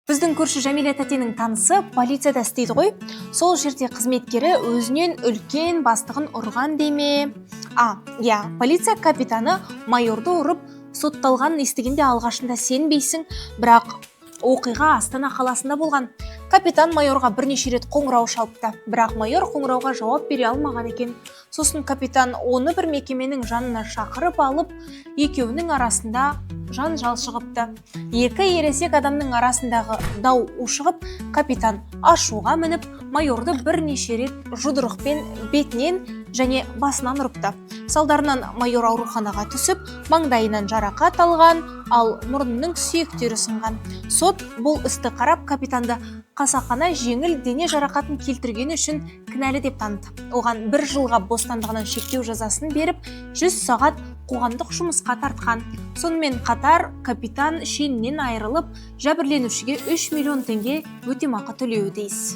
Біздің көрші Жәмила тәтенің танысы полицияда істейді ғой. Сол жерде қызметкері өзінен үлкен бастығын ұрған дейме? Полиция капитаны майорды ұрып сотталғанын естігенде алғашында сенбейсің, бірақ оқиға Астана қаласында болған. Капитан майорға бірнеше рет қоңырау шалыпты, бірақ майор қоңырауға жауап бере алмаған екен. Сосын капитан оны бір мекеменің жанына шақырып алып, екеуінің арасында жанжал шығыпты. Екі ересек адамның арасындағы дау ушығып, капитан ашуға мініп, майорды бірнеше рет жұдырықпен бетінен және басынан ұрыпты. Салдарынан майор ауруханаға түсіп, маңдайынан жарақат алған, ал мұрнының сүйектері сынған. Сот бұл істі қарап, капитанды қасақана жеңіл дене жарақатын келтіргені үшін кінәлі деп таныды. Оған 1 жылға бостандығынан шектеу жазасын беріп, 100 сағат қоғамдық жұмысқа тартқан. Сонымен қатар капитан шенінен айырылып, жәбірленушіге 3 миллион теңге өтемақы төлеуі тиіс.